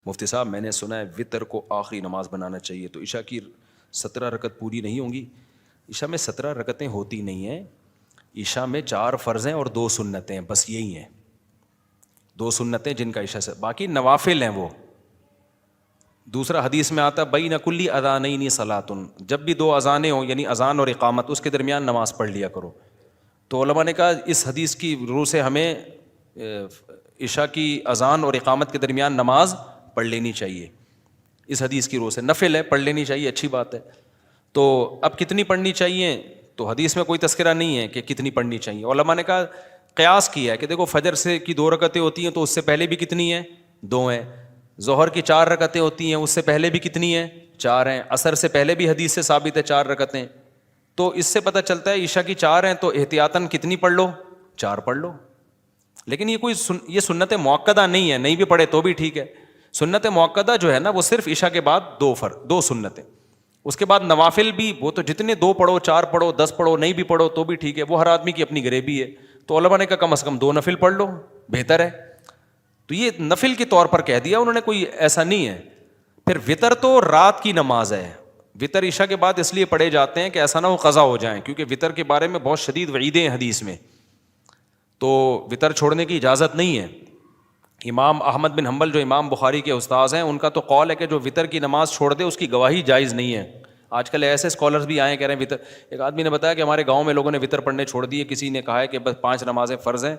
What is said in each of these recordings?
مفتی صاحب میں نے سنا ہے وطر کو آخری نماز بنانا چاہیے، تو عشاء کی 17 رکعت پوری نہیں ہوں گی؟ عشاء میں 17 رکعتیں ہوتی نہیں ہیں، عشاء میں 4 فرض ہیں اور 2 سنتیں ہیں، بس یہی ہیں 2 سنتیں جن کا عشاء سے، باقی نوافل ہیں وہ۔ دوسرا حدیث میں آتا ہے بین کلی اذانین صلاتن، جب بھی 2 اذانیں ہوں یعنی اذان اور اقامت، اس کے درمیان نماز پڑھ لیا کرو۔ تو علماء نے کہا اس حدیث کی روح سے ہمیں عشاء کی اذان اور اقامت کے درمیان نماز پڑھ لینی چاہیے، اس حدیث کی روح سے نفل ہے، پڑھ لینی چاہیے، اچھی بات ہے۔ تو اب کتنی پڑھنی چاہیے؟ تو حدیث میں کوئی تذکرہ نہیں ہے کہ کتنی پڑھنی چاہیے۔ علماء نے کہا قیاس کیا ہے کہ دیکھو فجر سے کی 2 رکعتیں ہوتی ہیں تو اس سے پہلے بھی کتنی ہیں؟ 2 ہیں۔ ظہر کی 4 رکعتیں ہوتی ہیں، اس سے پہلے بھی کتنی ہیں؟ 4 ہیں۔ عصر سے پہلے بھی حدیث سے ثابت ہے 4 رکعتیں۔ تو اس سے پتہ چلتا ہے عشاء کی 4 ہیں تو احتیاطاً کتنی پڑھ لو؟ 4 پڑھ لو۔ لیکن یہ سنت مؤکدہ نہیں ہے، نہیں بھی پڑھے تو بھی ٹھیک ہے۔ سنت مؤکدہ جو ہے نا وہ صرف عشاء کے بعد 2 سنتیں، اس کے بعد نوافل بھی وہ تو جتنے 2 پڑھو، 4 پڑھو، 10 پڑھو، نہیں بھی پڑھو تو بھی ٹھیک ہے، وہ ہر آدمی کی اپنی غریبی ہے۔ تو علماء نے کہا کم از کم 2 نفل پڑھ لو، بہتر ہے۔ تو یہ نفل کے طور پر کہہ دیا انہوں نے، کوئی ایسا نہیں ہے۔ پھر وطر تو رات کی نماز ہے، وطر عشاء کے بعد اس لیے پڑھے جاتے ہیں کہ ایسا نہ ہو قضا ہو جائیں، کیونکہ وطر کے بارے میں بہت شدید وعیدیں ہیں حدیث میں، تو وطر چھوڑنے کی اجازت نہیں ہے۔ امام احمد بن حنبل جو امام بخاری کے استاذ ہیں، ان کا تو قول ہے کہ جو وطر کی نماز چھوڑ دے اس کی گواہی جائز نہیں ہے۔ آج کل ایسے اسکالرز بھی آئے کہہ رہے ہیں وطر، ایک آدمی نے بتایا کہ ہمارے گاؤں میں لوگوں نے وطر پڑھنے چھوڑ دیے، کسی نے کہا ہے کہ بس 5 نمازیں فرض ہیں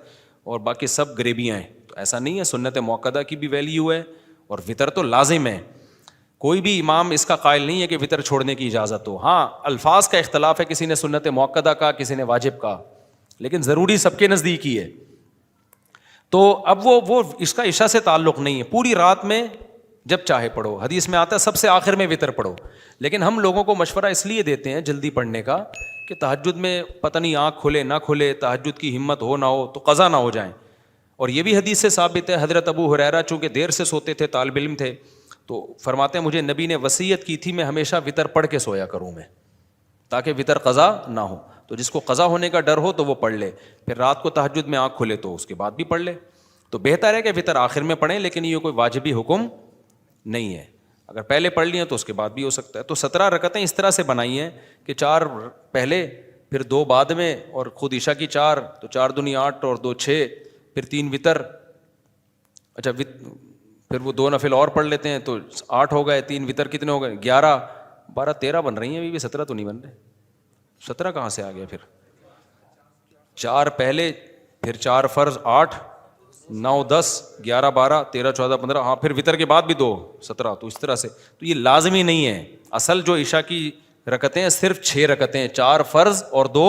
اور باقی سب غریبیاں ہیں۔ تو ایسا نہیں ہے، سنت مؤکدہ کی بھی ویلیو ہے اور وطر تو لازم ہے۔ کوئی بھی امام اس کا قائل نہیں ہے کہ وطر چھوڑنے کی اجازت ہو۔ ہاں الفاظ کا اختلاف ہے، کسی نے سنت مؤکدہ کہا، کسی نے واجب کہا، لیکن ضروری سب کے نزدیک ہی ہے۔ تو اب وہ اس کا عشاء سے تعلق نہیں ہے، پوری رات میں جب چاہے پڑھو۔ حدیث میں آتا ہے سب سے آخر میں وطر پڑھو، لیکن ہم لوگوں کو مشورہ اس لیے دیتے ہیں جلدی پڑھنے کا کہ تہجد میں پتہ نہیں آنکھ کھلے نہ کھلے، تہجد کی ہمت ہو نہ ہو تو قضا نہ ہو جائیں۔ اور یہ بھی حدیث سے ثابت ہے، حضرت ابو ہریرہ چونکہ دیر سے سوتے تھے، طالب علم تھے، تو فرماتے ہیں مجھے نبی نے وصیت کی تھی میں ہمیشہ وطر پڑھ کے سویا کروں میں، تاکہ وطر قضا نہ ہو۔ تو جس کو قضا ہونے کا ڈر ہو تو وہ پڑھ لے، پھر رات کو تہجد میں آنکھ کھلے تو اس کے بعد بھی پڑھ لے۔ تو بہتر ہے کہ وطر آخر میں پڑھیں، لیکن یہ کوئی واجبی حکم نہیں ہے، اگر پہلے پڑھ لیے تو اس کے بعد بھی ہو سکتا ہے۔ تو 17 رکعتیں اس طرح سے بنائی ہیں کہ 4 پہلے، پھر 2 بعد میں، اور خود عشاء کی 4، تو 4 دونی 8 اور 2 6، پھر 3 وطر۔ اچھا پھر وہ 2 نفل اور پڑھ لیتے ہیں تو 8 ہو گئے، 3 وطر کتنے ہو گئے؟ 11 12 13 بن رہی ہیں، ابھی 17 تو نہیں بن رہے۔ 17 کہاں سے آ گیا؟ پھر 4 پہلے، پھر 4 فرض، 8 9 10 11 12 13 14 15، ہاں پھر وطر کے بعد بھی 2 17۔ تو اس طرح سے تو یہ لازمی نہیں ہے۔ اصل جو عشاء کی رکعتیں صرف 6 رکعتیں، 4 فرض اور 2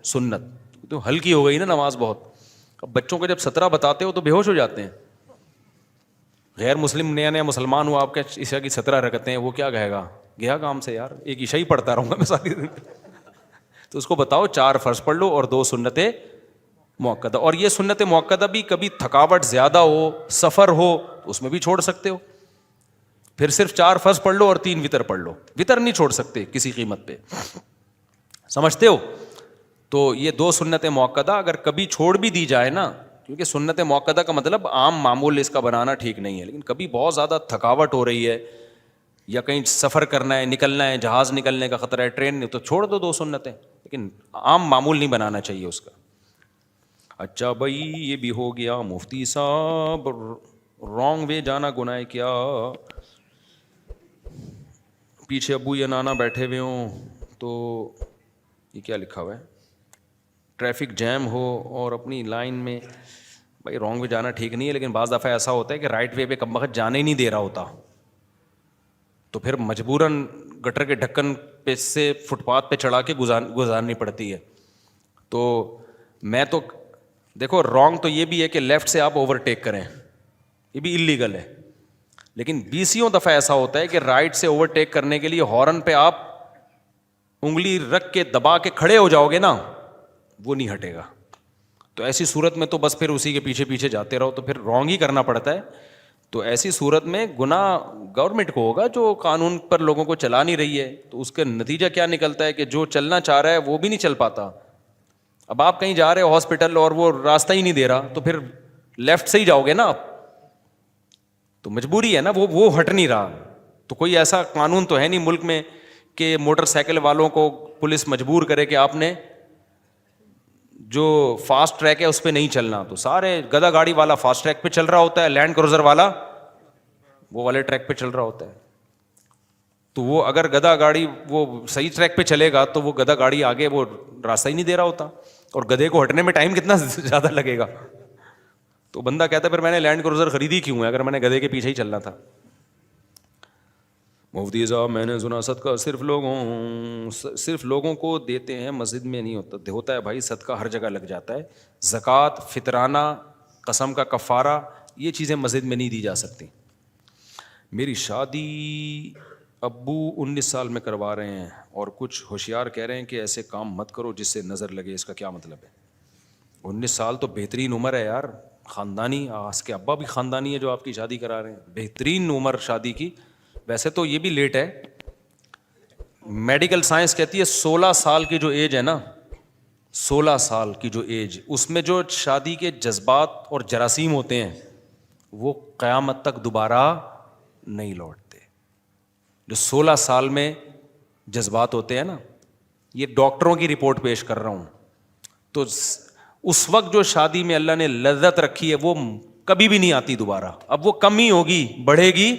سنت، تو ہلکی ہو گئی نا نماز بہت۔ اب بچوں کو جب 17 بتاتے ہو تو بے ہوش ہو جاتے ہیں۔ غیر مسلم نیا مسلمان ہوا، آپ کے عشاء کی 17 رکعتیں، وہ کیا کہے گا؟ گیا کام سے یار، ایک عشاء ہی پڑھتا رہوں گا میں ساری زندگی۔ تو اس کو بتاؤ 4 فرض پڑھ لو اور 2 سنتیں مؤکدہ۔ اور یہ سنت مؤکدہ بھی کبھی تھکاوٹ زیادہ ہو، سفر ہو تو اس میں بھی چھوڑ سکتے ہو، پھر صرف 4 فرض پڑھ لو اور 3 وطر پڑھ لو، وطر نہیں چھوڑ سکتے کسی قیمت پہ، سمجھتے ہو؟ تو یہ 2 سنت مؤکدہ اگر کبھی چھوڑ بھی دی جائے نا، کیونکہ سنت مؤکدہ کا مطلب عام معمول اس کا بنانا ٹھیک نہیں ہے، لیکن کبھی بہت زیادہ تھکاوٹ ہو رہی ہے یا کہیں سفر کرنا ہے، نکلنا ہے، جہاز نکلنے کا خطرہ ہے، ٹرین نہیں، تو چھوڑ دو 2 سنتیں، لیکن عام معمول نہیں بنانا چاہیے اس کا۔ اچھا بھائی یہ بھی ہو گیا مفتی صاحب، رانگ وے جانا گناہ ہے کیا؟ پیچھے ابو یا نانا بیٹھے ہوئے ہوں تو یہ کیا لکھا ہوا ہے، ٹریفک جیم ہو اور اپنی لائن میں، بھائی رانگ وے جانا ٹھیک نہیں ہے، لیکن بعض دفعہ ایسا ہوتا ہے کہ رائٹ وے پہ کم وقت جانے ہی نہیں دے رہا ہوتا، تو پھر مجبوراً گٹر کے ڈھکن پہ سے فٹ پاتھ پہ چڑھا کے گزارنی پڑتی ہے۔ تو میں تو دیکھو رانگ تو یہ بھی ہے کہ لیفٹ سے آپ اوورٹیک کریں، یہ بھی اللیگل ہے، لیکن 20 دفعہ ایسا ہوتا ہے کہ رائٹ سے اوورٹیک کرنے کے لیے ہارن پہ آپ انگلی رکھ کے دبا کے کھڑے ہو جاؤ گے نا، وہ نہیں ہٹے گا۔ تو ایسی صورت میں تو بس پھر اسی کے پیچھے پیچھے جاتے رہو، تو پھر رانگ ہی کرنا پڑتا ہے۔ تو ایسی صورت میں گناہ گورنمنٹ کو ہوگا جو قانون پر لوگوں کو چلا نہیں رہی ہے، تو اس کا نتیجہ کیا نکلتا ہے کہ جو چلنا چاہ رہا ہے وہ بھی نہیں چل پاتا۔ اب آپ کہیں جا رہے ہو ہاسپٹل اور وہ راستہ ہی نہیں دے رہا، تو پھر لیفٹ سے ہی جاؤ گے نا آپ، تو مجبوری ہے نا, وہ ہٹ نہیں رہا. تو کوئی ایسا قانون تو ہے نہیں ملک میں کہ موٹر سائیکل والوں کو پولیس مجبور کرے کہ آپ نے جو فاسٹ ٹریک ہے اس پہ نہیں چلنا. تو سارے گدا گاڑی والا فاسٹ ٹریک پہ چل رہا ہوتا ہے, لینڈ کروزر والا وہ والے ٹریک پہ چل رہا ہوتا ہے. تو وہ اگر گدا گاڑی وہ صحیح ٹریک پہ چلے گا تو وہ گدا گاڑی آگے وہ راستہ ہی نہیں دے رہا ہوتا, اور گدھے کو ہٹنے میں ٹائم کتنا زیادہ لگے گا. تو بندہ کہتا ہے پھر میں نے لینڈ کروزر خریدی کیوں ہے اگر میں نے گدھے کے پیچھے ہی چلنا تھا. مفتی صاحب میں نے سنا صدقہ صرف لوگوں کو دیتے ہیں, مسجد میں نہیں ہوتا ہے بھائی, صدقہ ہر جگہ لگ جاتا ہے. زکوٰۃ, فطرانہ, قسم کا کفارہ, یہ چیزیں مسجد میں نہیں دی جا سکتی. میری شادی ابو 19 سال میں کروا رہے ہیں اور کچھ ہوشیار کہہ رہے ہیں کہ ایسے کام مت کرو جس سے نظر لگے, اس کا کیا مطلب ہے؟ 19 سال تو بہترین عمر ہے یار, خاندانی, اس کے ابا بھی خاندانی ہے جو آپ کی شادی کرا رہے ہیں, بہترین عمر شادی کی. ویسے تو یہ بھی لیٹ ہے, میڈیکل سائنس کہتی ہے 16 سال کی جو ایج ہے نا, 16 سال کی جو ایج, اس میں جو شادی کے جذبات اور جراثیم ہوتے ہیں وہ قیامت تک دوبارہ نہیں لوٹتے. جو 16 سال میں جذبات ہوتے ہیں نا, یہ ڈاکٹروں کی رپورٹ پیش کر رہا ہوں, تو اس وقت جو شادی میں اللہ نے لذت رکھی ہے وہ کبھی بھی نہیں آتی دوبارہ. اب وہ کم ہی ہوگی, بڑھے گی.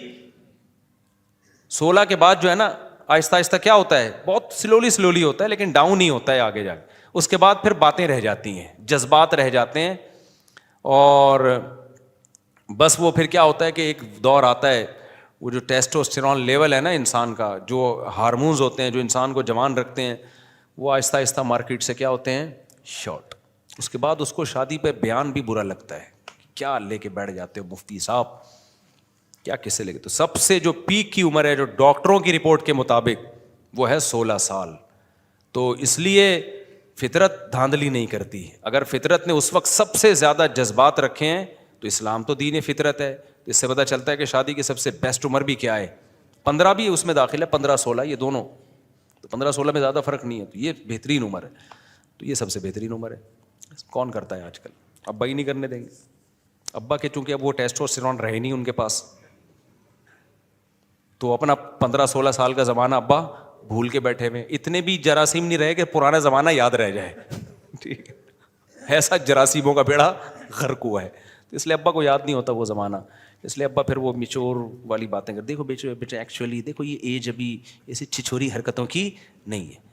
16 کے بعد جو ہے نا آہستہ آہستہ کیا ہوتا ہے, بہت سلولی ہوتا ہے لیکن ڈاؤن ہی ہوتا ہے آگے جا کے. اس کے بعد پھر باتیں رہ جاتی ہیں, جذبات رہ جاتے ہیں, اور بس وہ پھر کیا ہوتا ہے کہ ایک دور آتا ہے, وہ جو ٹیسٹوسٹیرون لیول ہے نا انسان کا, جو ہارمونز ہوتے ہیں جو انسان کو جوان رکھتے ہیں, وہ آہستہ آہستہ مارکیٹ سے کیا ہوتے ہیں, شارٹ. اس کے بعد اس کو شادی پہ بیان بھی برا لگتا ہے, کیا لے کے بیٹھ جاتے ہو مفتی صاحب, کیا کس سے لے کے. تو سب سے جو پیک کی عمر ہے جو ڈاکٹروں کی رپورٹ کے مطابق وہ ہے 16 سال. تو اس لیے فطرت دھاندلی نہیں کرتی. اگر فطرت نے اس وقت سب سے زیادہ جذبات رکھے ہیں تو اسلام تو دین فطرت ہے. اس سے پتہ چلتا ہے کہ شادی کی سب سے بیسٹ عمر بھی کیا ہے. 15 بھی اس میں داخل ہے, 15-16 یہ دونوں, تو 15-16 میں زیادہ فرق نہیں ہے. تو یہ بہترین عمر ہے, تو یہ سب سے بہترین عمر ہے. کون کرتا ہے آج کل؟ ابا ہی نہیں کرنے دیں گے. ابا کے چونکہ اب وہ ٹیسٹوسٹیرون رہے نہیں ان کے پاس, تو اپنا 15-16 سال کا زمانہ ابا بھول کے بیٹھے ہوئے. اتنے بھی جراثیم نہیں رہے کہ پرانا زمانہ یاد رہ جائے. ٹھیک ہے, ایسا جراثیموں کا بیڑا غرق ہوا ہے, تو اس لیے ابا کو یاد نہیں ہوتا وہ زمانہ. اس لیے ابا پھر وہ میچور والی باتیں کرتے, دیکھو بیٹا ایکچولی دیکھو یہ ایج ابھی ایسی چھچوری حرکتوں کی نہیں ہے,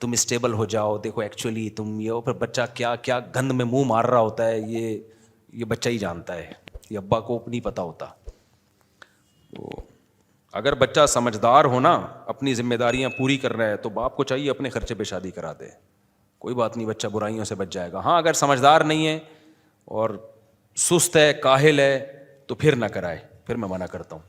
تم اسٹیبل ہو جاؤ, دیکھو ایکچولی تم یہ. پھر بچہ کیا کیا گند میں منہ مار رہا ہوتا ہے, یہ بچہ ہی جانتا ہے, یہ ابا کو نہیں پتہ ہوتا. تو اگر بچہ سمجھدار ہونا, اپنی ذمہ داریاں پوری کر رہا ہے, تو باپ کو چاہیے اپنے خرچے پہ شادی کرا دے. کوئی بات نہیں, بچہ برائیوں سے بچ جائے گا. ہاں اگر سمجھدار نہیں ہے اور سست ہے, کاہل ہے, تو پھر نہ کرائے, پھر میں منع کرتا ہوں.